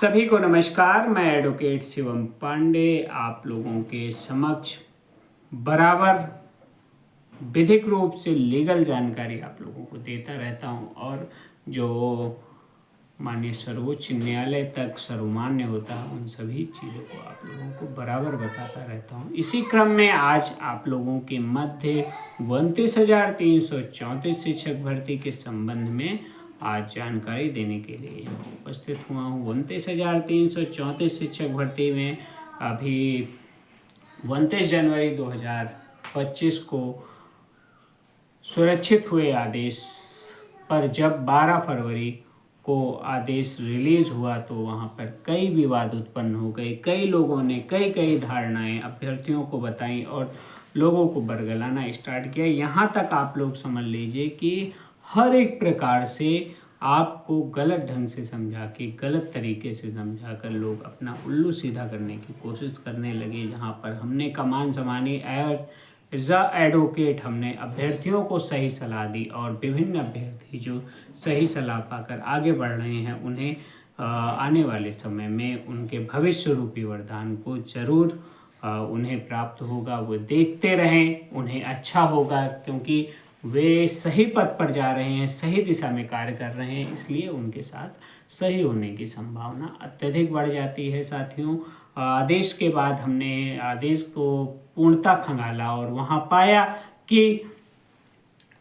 सभी को नमस्कार। मैं एडवोकेट शिवम पांडे आप लोगों के समक्ष बराबर विधिक रूप से लीगल जानकारी आप लोगों को देता रहता हूं और जो माननीय सर्वोच्च न्यायालय तक सर्वमान्य होता है उन सभी चीज़ों को आप लोगों को बराबर बताता रहता हूं। इसी क्रम में आज आप लोगों के मध्य 29,334 शिक्षक भर्ती के संबंध में आज जानकारी देने के लिए उपस्थित हुआ हूँ। 29,334 शिक्षक भर्ती में अभी 29 जनवरी 2025 को सुरक्षित हुए आदेश पर जब 12 फरवरी को आदेश रिलीज हुआ तो वहाँ पर कई विवाद उत्पन्न हो गए। कई लोगों ने कई धारणाएं अभ्यर्थियों को बताई और लोगों को बरगलाना स्टार्ट किया। यहाँ तक आप लोग समझ लीजिए कि हर एक प्रकार से आपको गलत ढंग से समझा के गलत तरीके से समझा कर लोग अपना उल्लू सीधा करने की कोशिश करने लगे। जहाँ पर हमने कमान संभाली एज अ एडवोकेट हमने अभ्यर्थियों को सही सलाह दी और विभिन्न अभ्यर्थी जो सही सलाह पाकर आगे बढ़ रहे हैं उन्हें आने वाले समय में उनके भविष्य रूपी वरदान को जरूर उन्हें प्राप्त होगा। वो देखते रहें, उन्हें अच्छा होगा क्योंकि वे सही पथ पर जा रहे हैं, सही दिशा में कार्य कर रहे हैं, इसलिए उनके साथ सही होने की संभावना अत्यधिक बढ़ जाती है। साथियों, आदेश के बाद हमने आदेश को पूर्णतः खंगाला और वहाँ पाया कि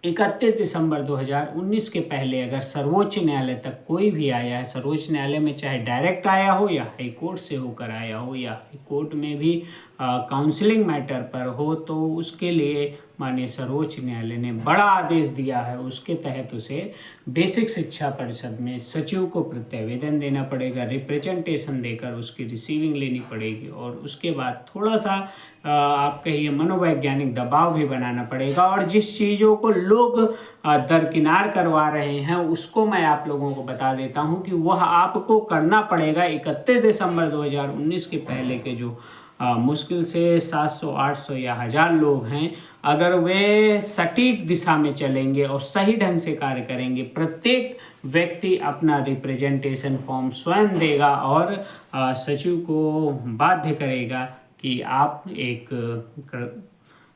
31 दिसंबर 2019 के पहले अगर सर्वोच्च न्यायालय तक कोई भी आया है, सर्वोच्च न्यायालय में चाहे डायरेक्ट आया हो या हाई कोर्ट से होकर आया हो या हाई कोर्ट में भी काउंसलिंग मैटर पर हो, तो उसके लिए माननीय सर्वोच्च न्यायालय ने बड़ा आदेश दिया है। उसके तहत उसे बेसिक शिक्षा परिषद में सचिव को प्रत्यावेदन देना पड़ेगा, रिप्रेजेंटेशन देकर उसकी रिसीविंग लेनी पड़ेगी और उसके बाद थोड़ा सा आप कहिए मनोवैज्ञानिक दबाव भी बनाना पड़ेगा। और जिस चीज़ों को लोग दरकिनार करवा रहे हैं उसको मैं आप लोगों को बता देता हूं कि वह आपको करना पड़ेगा। 31 दिसंबर 2019 के पहले के जो मुश्किल से 700, 800 या 1000 लोग हैं, अगर वे सटीक दिशा में चलेंगे और सही ढंग से कार्य करेंगे, प्रत्येक व्यक्ति अपना रिप्रेजेंटेशन फॉर्म स्वयं देगा और सचिव को बाध्य करेगा कि आप एक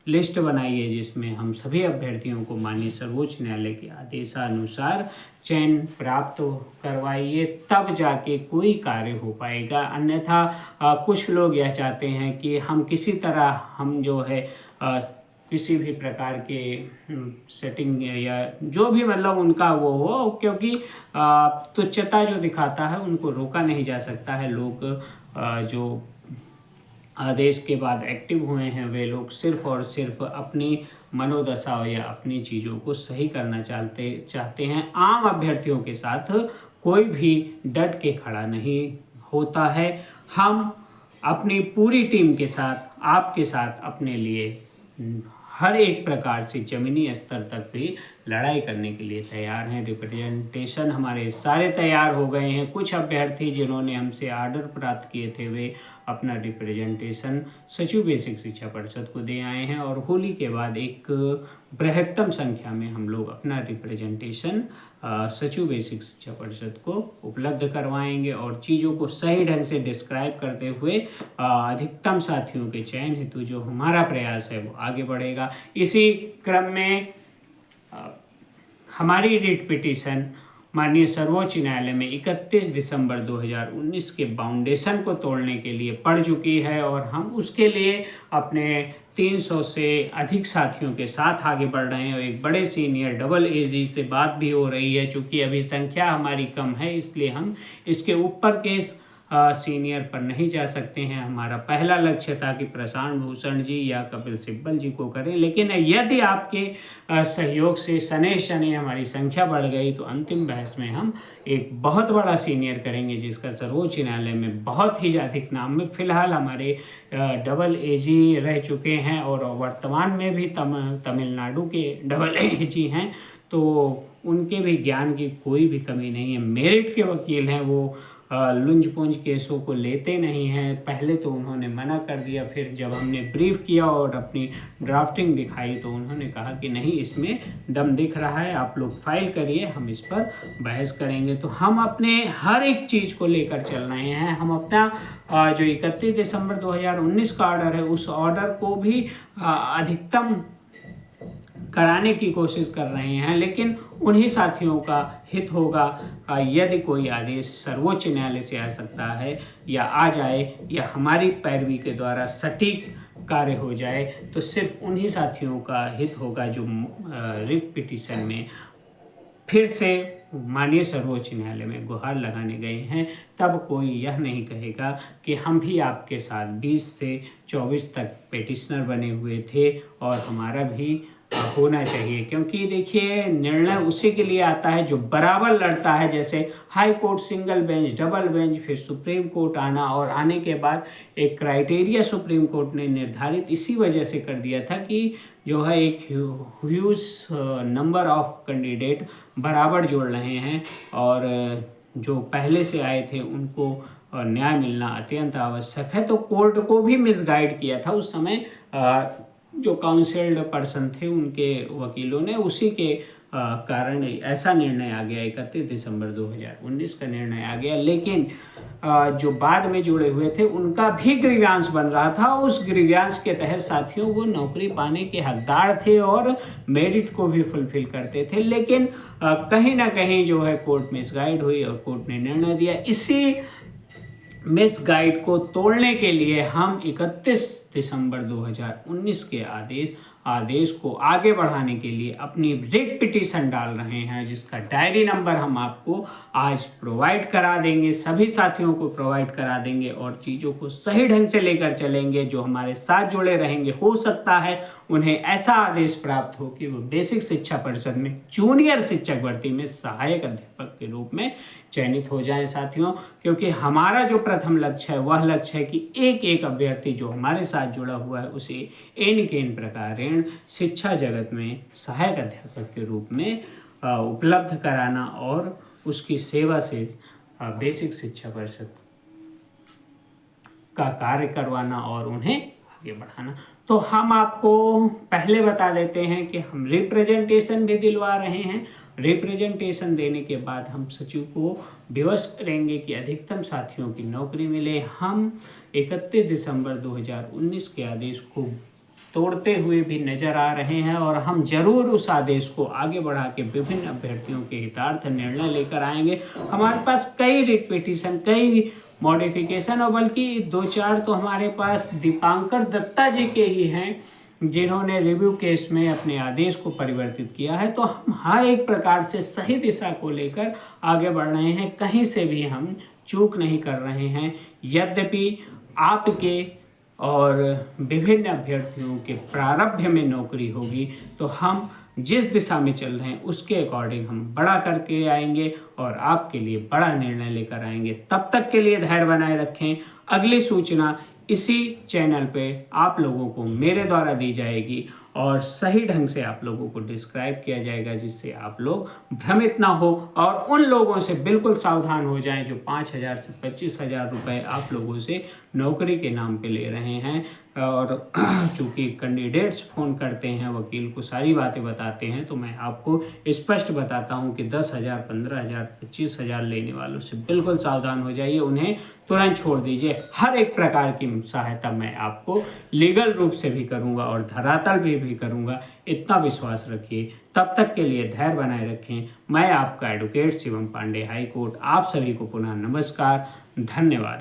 लिस्ट बनाइए जिसमें हम सभी अभ्यर्थियों को माननीय सर्वोच्च न्यायालय के आदेशानुसार चयन प्राप्त करवाइए, तब जाके कोई कार्य हो पाएगा। अन्यथा कुछ लोग यह चाहते हैं कि हम किसी तरह हम जो है किसी भी प्रकार के सेटिंग या जो भी मतलब उनका वो हो, क्योंकि तुच्छता जो दिखाता है उनको रोका नहीं जा सकता है। लोग जो आदेश के बाद एक्टिव हुए हैं वे लोग सिर्फ और सिर्फ अपनी मनोदशा या अपनी चीज़ों को सही करना चाहते हैं। आम अभ्यर्थियों के साथ कोई भी डट के खड़ा नहीं होता है। हम अपनी पूरी टीम के साथ, आपके साथ अपने लिए हर एक प्रकार से ज़मीनी स्तर तक भी लड़ाई करने के लिए तैयार हैं। रिप्रेजेंटेशन हमारे सारे तैयार हो गए हैं। कुछ अभ्यर्थी जिन्होंने हमसे आर्डर प्राप्त किए थे वे अपना रिप्रेजेंटेशन सचिव बेसिक शिक्षा परिषद को दे आए हैं और होली के बाद एक बृहत्तम संख्या में हम लोग अपना रिप्रेजेंटेशन सचिव बेसिक शिक्षा परिषद को उपलब्ध करवाएंगे और चीज़ों को सही ढंग से डिस्क्राइब करते हुए अधिकतम साथियों के चयन हेतु जो हमारा प्रयास है वो आगे बढ़ेगा। इसी क्रम में हमारी रिट पिटीशन माननीय सर्वोच्च न्यायालय में 31 दिसंबर 2019 के बाउंडेशन को तोड़ने के लिए पड़ चुकी है और हम उसके लिए अपने 300 से अधिक साथियों के साथ आगे बढ़ रहे हैं और एक बड़े सीनियर डबल एजी से बात भी हो रही है। चूँकि अभी संख्या हमारी कम है इसलिए हम इसके ऊपर केस सीनियर पर नहीं जा सकते हैं। हमारा पहला लक्ष्य था कि प्रशांत भूषण जी या कपिल सिब्बल जी को करें, लेकिन यदि आपके सहयोग से शनै शनै हमारी संख्या बढ़ गई तो अंतिम बहस में हम एक बहुत बड़ा सीनियर करेंगे जिसका सर्वोच्च न्यायालय में बहुत ही अधिक नाम में फिलहाल हमारे डबल एजी रह चुके हैं और वर्तमान में भी तमिलनाडु के डबल एजी हैं, तो उनके भी ज्ञान की कोई भी कमी नहीं है। मेरिट के वकील हैं, वो लुंज पुंज केसों को लेते नहीं हैं। पहले तो उन्होंने मना कर दिया, फिर जब हमने ब्रीफ किया और अपनी ड्राफ्टिंग दिखाई तो उन्होंने कहा कि नहीं, इसमें दम दिख रहा है, आप लोग फाइल करिए, हम इस पर बहस करेंगे। तो हम अपने हर एक चीज़ को लेकर चल रहे हैं। हम अपना जो 31 दिसंबर 2019 का ऑर्डर है, उस ऑर्डर को भी अधिकतम कराने की कोशिश कर रहे हैं, लेकिन उन्हीं साथियों का हित होगा यदि कोई आदेश सर्वोच्च न्यायालय से आ सकता है या आ जाए या हमारी पैरवी के द्वारा सटीक कार्य हो जाए, तो सिर्फ उन्हीं साथियों का हित होगा जो रिट पिटीशन में फिर से माननीय सर्वोच्च न्यायालय में गुहार लगाने गए हैं। तब कोई यह नहीं कहेगा कि हम भी आपके साथ 20 से 24 तक पेटिशनर बने हुए थे और हमारा भी होना चाहिए। क्योंकि देखिए, निर्णय उसी के लिए आता है जो बराबर लड़ता है। जैसे high court single bench, double bench, फिर सुप्रीम कोर्ट आना, और आने के बाद एक क्राइटेरिया सुप्रीम कोर्ट ने निर्धारित इसी वजह से कर दिया था कि जो है एक ह्यूज नंबर ऑफ कैंडिडेट बराबर जोड़ रहे हैं और जो पहले से आए थे उनको न्याय मिलना अत्यंत आवश्यक है। तो कोर्ट को भी मिसगाइड किया था उस समय जो काउंसिल्ड पर्सन थे, उनके वकीलों ने, उसी के कारण ऐसा निर्णय आ गया। 31 दिसंबर 2019 का निर्णय आ गया। लेकिन जो बाद में जुड़े हुए थे उनका भी ग्रीवांस बन रहा था। उस ग्रीवांस के तहत साथियों वो नौकरी पाने के हकदार थे और मेरिट को भी फुलफिल करते थे। लेकिन कहीं ना कहीं जो है कोर्ट मिसगाइड हुई और कोर्ट ने निर्णय दिया। इसी मिसगाइड को तोड़ने के लिए हम 31 दिसंबर 2019 के आदेश को आगे बढ़ाने के लिए अपनी रिट पिटीशन डाल रहे हैं, जिसका डायरी नंबर हम आपको आज प्रोवाइड करा देंगे, सभी साथियों को प्रोवाइड करा देंगे और चीज़ों को सही ढंग से लेकर चलेंगे। जो हमारे साथ जुड़े रहेंगे, हो सकता है उन्हें ऐसा आदेश प्राप्त हो कि वो बेसिक शिक्षा परिषद में जूनियर शिक्षक भर्ती में सहायक अध्यापक के रूप में चयनित हो जाएं साथियों। क्योंकि हमारा जो प्रथम लक्ष्य है वह लक्ष्य है कि एक एक अभ्यर्थी जो हमारे साथ जुड़ा हुआ है उसे एन के एन प्रकारेण शिक्षा जगत में सहायक अध्यापक के रूप में उपलब्ध कराना और उसकी सेवा से बेसिक शिक्षा परिषद का कार्य करवाना और उन्हें आगे बढ़ाना। तो हम आपको पहले बता देते हैं कि हम रिप्रेजेंटेशन भी दिलवा रहे हैं। रिप्रेजेंटेशन देने के बाद हम सचिव को विवश करेंगे कि अधिकतम साथियों की नौकरी मिले। हम 31 दिसंबर 2019 के आदेश को तोड़ते हुए भी नजर आ रहे हैं और हम जरूर उस आदेश को आगे बढ़ा के विभिन्न अभ्यर्थियों के हितार्थ निर्णय लेकर आएंगे। हमारे पास कई रिट पिटीशन, कई मॉडिफिकेशन और बल्कि 2-4 तो हमारे पास दीपांकर दत्ता जी के ही हैं जिन्होंने रिव्यू केस में अपने आदेश को परिवर्तित किया है। तो हम हर एक प्रकार से सही दिशा को लेकर आगे बढ़ रहे हैं, कहीं से भी हम चूक नहीं कर रहे हैं। यद्यपि आपके और विभिन्न अभ्यर्थियों के प्रारंभ में नौकरी होगी तो हम जिस दिशा में चल रहे हैं उसके अकॉर्डिंग हम बड़ा करके आएंगे और आपके लिए बड़ा निर्णय लेकर आएंगे। तब तक के लिए धैर्य बनाए रखें। अगली सूचना इसी चैनल पे आप लोगों को मेरे द्वारा दी जाएगी और सही ढंग से आप लोगों को डिस्क्राइब किया जाएगा, जिससे आप लोग भ्रमित ना हो और उन लोगों से बिल्कुल सावधान हो जाएं जो 5,000 से 25,000 रुपये आप लोगों से नौकरी के नाम पे ले रहे हैं। और चूँकि कैंडिडेट्स फ़ोन करते हैं, वकील को सारी बातें बताते हैं, तो मैं आपको स्पष्ट बताता हूं कि 10,000, 15,000, 25,000 लेने वालों से बिल्कुल सावधान हो जाइए, उन्हें तुरंत छोड़ दीजिए। हर एक प्रकार की सहायता मैं आपको लीगल रूप से भी करूंगा और धरातल भी करूंगा, इतना विश्वास रखिए। तब तक के लिए धैर्य बनाए रखें। मैं आपका advocate Shivam Pandey, high court. आप सभी को पुनः नमस्कार, धन्यवाद।